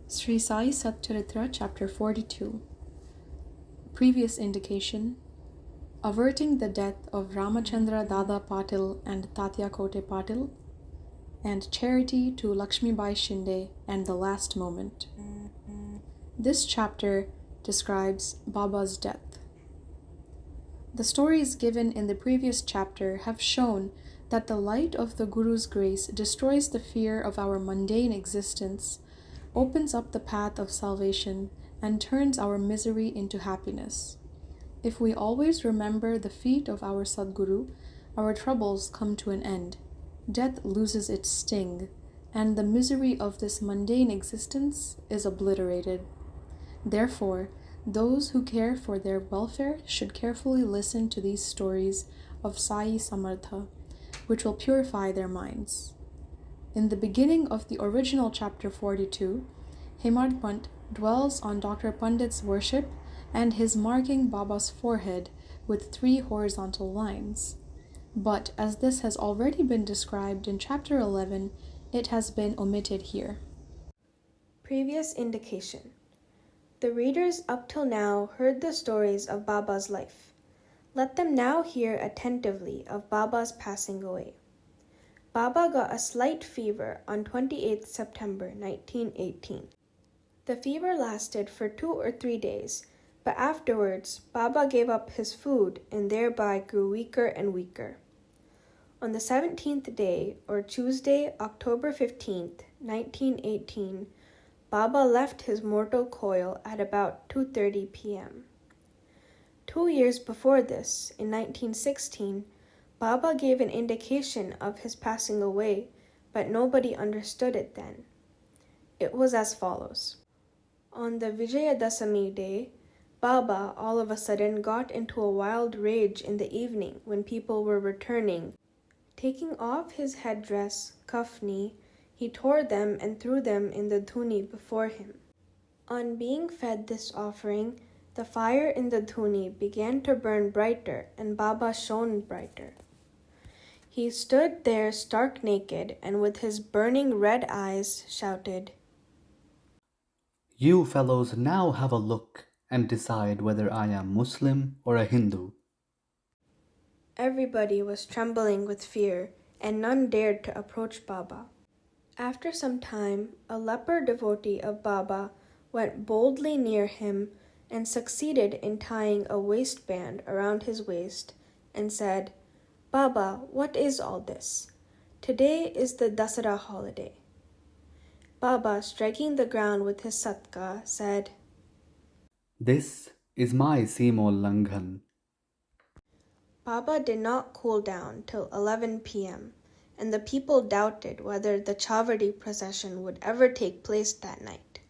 Sri Sai Satcharitra, Chapter 42. Previous indication: averting the death of Ramachandra Dada Patil and Tatya Kote Patil, and charity to Lakshmibai Shinde and the last moment. This chapter describes Baba's death. The stories given in the previous chapter have shown that the light of the Guru's grace destroys the fear of our mundane existence, opens up the path of salvation, and turns our misery into happiness. If we always remember the feet of our Sadguru, our troubles come to an end, death loses its sting, and the misery of this mundane existence is obliterated. Therefore, those who care for their welfare should carefully listen to these stories of Sai Samartha, which will purify their minds. In the beginning of the original chapter 42, Hemad Pant dwells on Dr. Pandit's worship and his marking Baba's forehead with 3 horizontal lines. But as this has already been described in chapter 11, it has been omitted here. Previous indication: the readers up till now heard the stories of Baba's life. Let them now hear attentively of Baba's passing away. Baba got a slight fever on 28th September 1918. The fever lasted for 2 or 3 days, but afterwards Baba gave up his food and thereby grew weaker and weaker. On the 17th day, or Tuesday, October 15th, 1918, Baba left his mortal coil at about 2:30 p.m. 2 years before this, in 1916, Baba gave an indication of his passing away, but nobody understood it then. It was as follows. On the Vijayadasami day, Baba all of a sudden got into a wild rage in the evening when people were returning. Taking off his headdress, kafni, he tore them and threw them in the dhuni before him. On being fed this offering, the fire in the dhuni began to burn brighter and Baba shone brighter. He stood there stark naked and with his burning red eyes shouted, "You fellows now have a look and decide whether I am Muslim or a Hindu." Everybody was trembling with fear, and none dared to approach Baba. After some time, a leper devotee of Baba went boldly near him and succeeded in tying a waistband around his waist and said, "Baba, what is all this? Today is the Dasara holiday." Baba, striking the ground with his satka, said, "This is my Simo Langhan." Baba did not cool down till 11 p.m., and the people doubted whether the Chavadi procession would ever take place that night.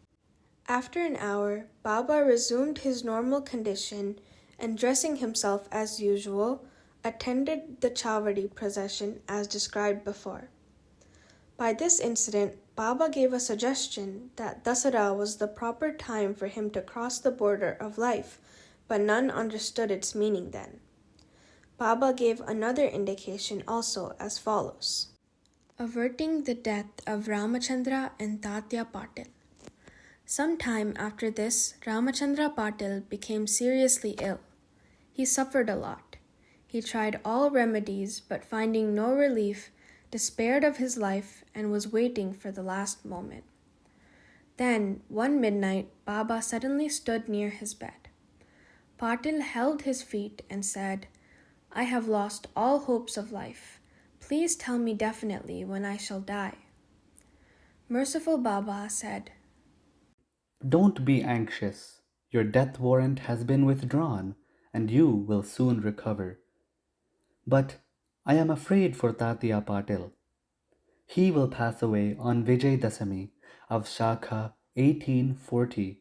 After an hour, Baba resumed his normal condition and, dressing himself as usual, attended the Chavadi procession as described before. By this incident, Baba gave a suggestion that Dasara was the proper time for him to cross the border of life, but none understood its meaning then. Baba gave another indication also as follows. Averting the death of Ramachandra and Tatya Patil. Some time after this, Ramachandra Patil became seriously ill. He suffered a lot. He tried all remedies, but finding no relief, despaired of his life and was waiting for the last moment. Then, one midnight, Baba suddenly stood near his bed. Patil held his feet and said, "I have lost all hopes of life. Please tell me definitely when I shall die." Merciful Baba said, "Don't be anxious. Your death warrant has been withdrawn, and you will soon recover. But I am afraid for Tatya Patil. He will pass away on Vijay Dasami of Shakha 1840,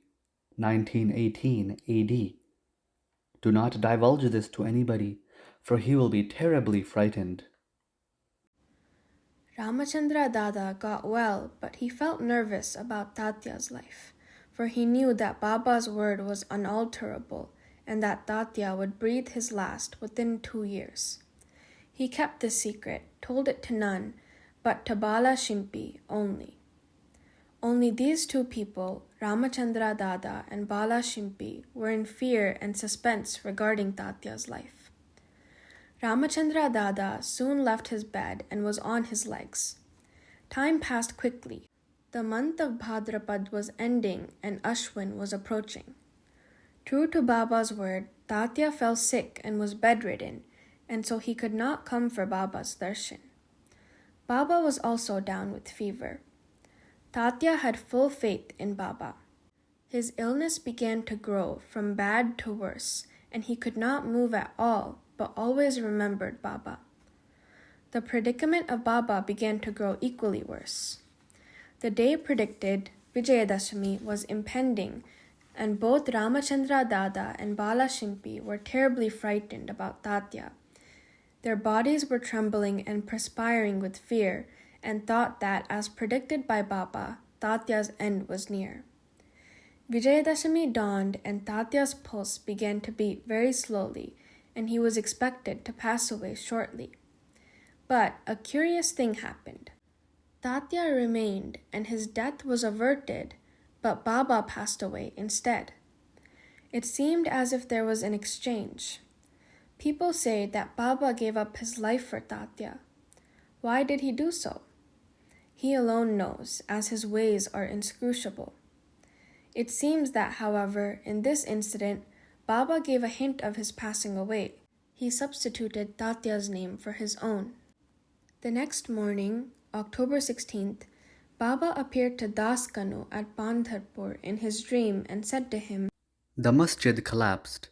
1918 AD. Do not divulge this to anybody, for he will be terribly frightened." Ramachandra Dada got well, but he felt nervous about Tatya's life, for he knew that Baba's word was unalterable and that Tatya would breathe his last within 2 years. He kept the secret, told it to none, but to Bala Shimpi only. Only these two people, Ramachandra Dada and Bala Shimpi, were in fear and suspense regarding Tatya's life. Ramachandra Dada soon left his bed and was on his legs. Time passed quickly. The month of Bhadrapad was ending and Ashwin was approaching. True to Baba's word, Tatya fell sick and was bedridden, and so he could not come for Baba's darshan. Baba was also down with fever. Tatya had full faith in Baba. His illness began to grow from bad to worse, and he could not move at all, but always remembered Baba. The predicament of Baba began to grow equally worse. The day predicted, Vijayadashami, was impending, and both Ramachandra Dada and Bala Shimpi were terribly frightened about Tatya. Their bodies were trembling and perspiring with fear, and thought that, as predicted by Baba, Tatya's end was near. Vijayadashami dawned and Tatya's pulse began to beat very slowly, and he was expected to pass away shortly. But a curious thing happened. Tatya remained and his death was averted, but Baba passed away instead. It seemed as if there was an exchange. People say that Baba gave up his life for Tatya. Why did he do so? He alone knows, as his ways are inscrutable. It seems that, however, in this incident, Baba gave a hint of his passing away. He substituted Tatya's name for his own. The next morning, October 16th, Baba appeared to Das Kanu at Pandharpur in his dream and said to him, The masjid collapsed.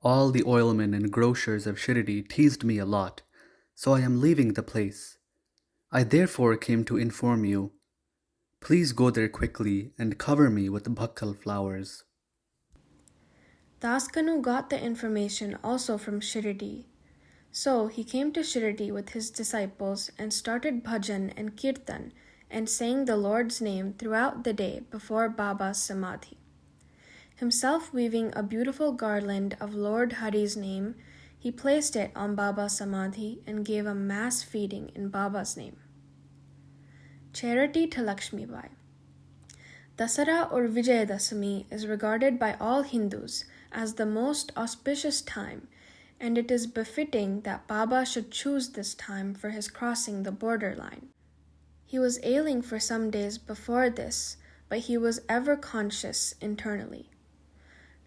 All the oilmen and grocers of Shirdi teased me a lot, so I am leaving the place. I therefore came to inform you. Please go there quickly and cover me with bhakkal flowers. Das Kanu got the information also from Shirdi. So he came to Shirdi with his disciples and started bhajan and kirtan and sang the Lord's name throughout the day before Baba's samadhi. Himself weaving a beautiful garland of Lord Hari's name, he placed it on Baba's samadhi and gave a mass feeding in Baba's name. Charity to Lakshmi Bai. Dasara or Vijayadashami is regarded by all Hindus as the most auspicious time, and it is befitting that Baba should choose this time for his crossing the borderline. He was ailing for some days before this, but he was ever conscious internally.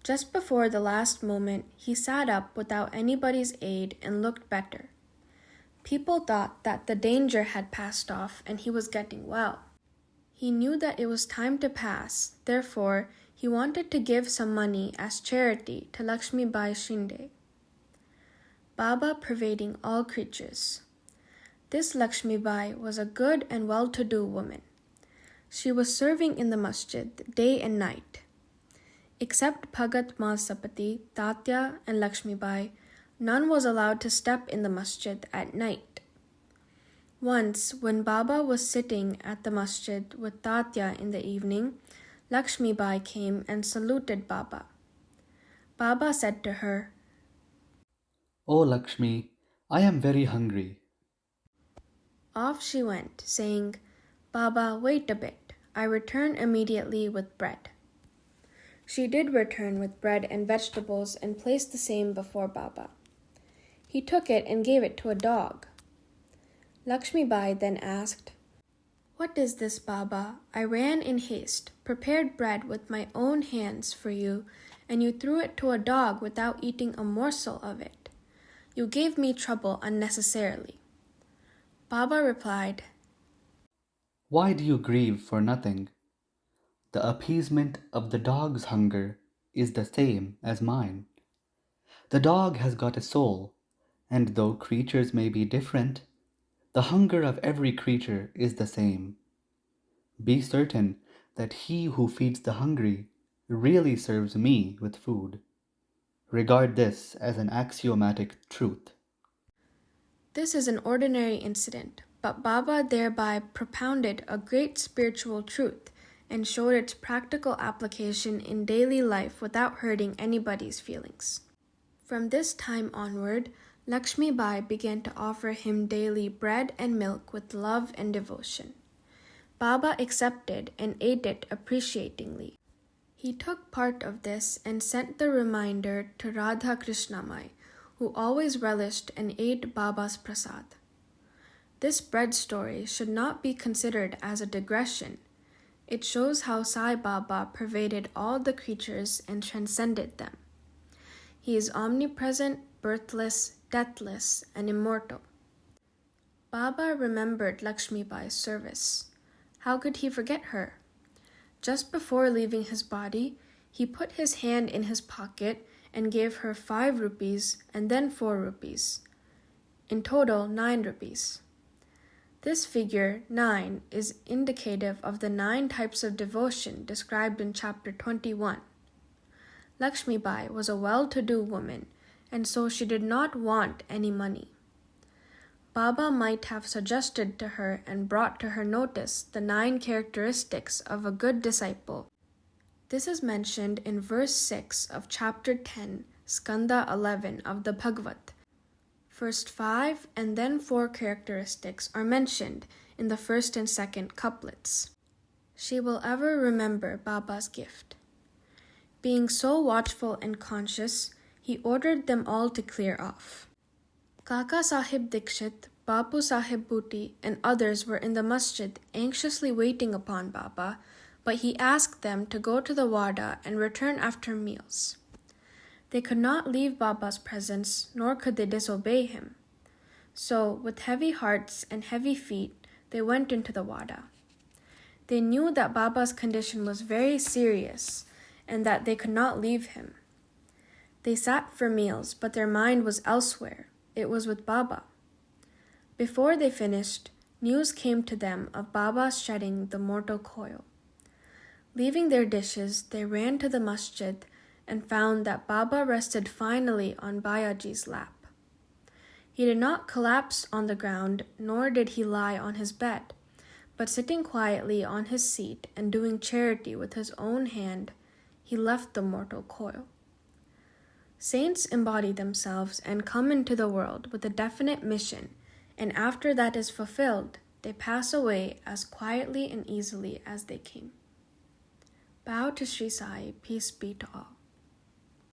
Just before the last moment, he sat up without anybody's aid and looked better. People thought that the danger had passed off and he was getting well. He knew that it was time to pass, therefore, he wanted to give some money as charity to Lakshmi Bai Shinde. Baba pervading all creatures. This Lakshmi Bai was a good and well-to-do woman. She was serving in the masjid day and night. Except Bhagat Malsapati, Tatya, and Lakshmi Bai, none was allowed to step in the masjid at night. Once, when Baba was sitting at the masjid with Tatya in the evening, Lakshmi Bai came and saluted Baba. Baba said to her, Oh Lakshmi, I am very hungry. Off she went, saying, Baba, wait a bit. I return immediately with bread. She did return with bread and vegetables and placed the same before Baba. He took it and gave it to a dog. Lakshmi Bai then asked, What is this, Baba? I ran in haste, prepared bread with my own hands for you, and you threw it to a dog without eating a morsel of it. You gave me trouble unnecessarily. Baba replied, Why do you grieve for nothing? The appeasement of the dog's hunger is the same as mine. The dog has got a soul, and though creatures may be different, the hunger of every creature is the same. Be certain that he who feeds the hungry really serves me with food. Regard this as an axiomatic truth. This is an ordinary incident, but Baba thereby propounded a great spiritual truth and showed its practical application in daily life without hurting anybody's feelings. From this time onward, Lakshmi Bai began to offer him daily bread and milk with love and devotion. Baba accepted and ate it appreciatingly. He took part of this and sent the reminder to Radha Krishnamai, who always relished and ate Baba's prasad. This bread story should not be considered as a digression. It shows how Sai Baba pervaded all the creatures and transcended them. He is omnipresent, birthless, deathless, and immortal. Baba remembered Lakshmi Bai's service. How could he forget her? Just before leaving his body, he put his hand in his pocket and gave her 5 rupees and then 4 rupees. In total, 9 rupees. This figure, 9, is indicative of the 9 types of devotion described in chapter 21. Lakshmi Bai was a well-to-do woman, and so she did not want any money. Baba might have suggested to her and brought to her notice the 9 characteristics of a good disciple. This is mentioned in verse 6 of chapter 10, Skanda 11 of the Bhagavad. First 5 and then 4 characteristics are mentioned in the first and second couplets. She will ever remember Baba's gift. Being so watchful and conscious, he ordered them all to clear off. Kaka Sahib Dikshit, Bapu Sahib Bhuti, and others were in the masjid anxiously waiting upon Baba, but he asked them to go to the wada and return after meals. They could not leave Baba's presence, nor could they disobey him. So, with heavy hearts and heavy feet, they went into the wada. They knew that Baba's condition was very serious and that they could not leave him. They sat for meals, but their mind was elsewhere. It was with Baba. Before they finished, news came to them of Baba shedding the mortal coil. Leaving their dishes, they ran to the masjid and found that Baba rested finally on Bayaji's lap. He did not collapse on the ground, nor did he lie on his bed, but sitting quietly on his seat and doing charity with his own hand, he left the mortal coil. Saints embody themselves and come into the world with a definite mission, and after that is fulfilled, they pass away as quietly and easily as they came. Bow to Sri Sai, peace be to all.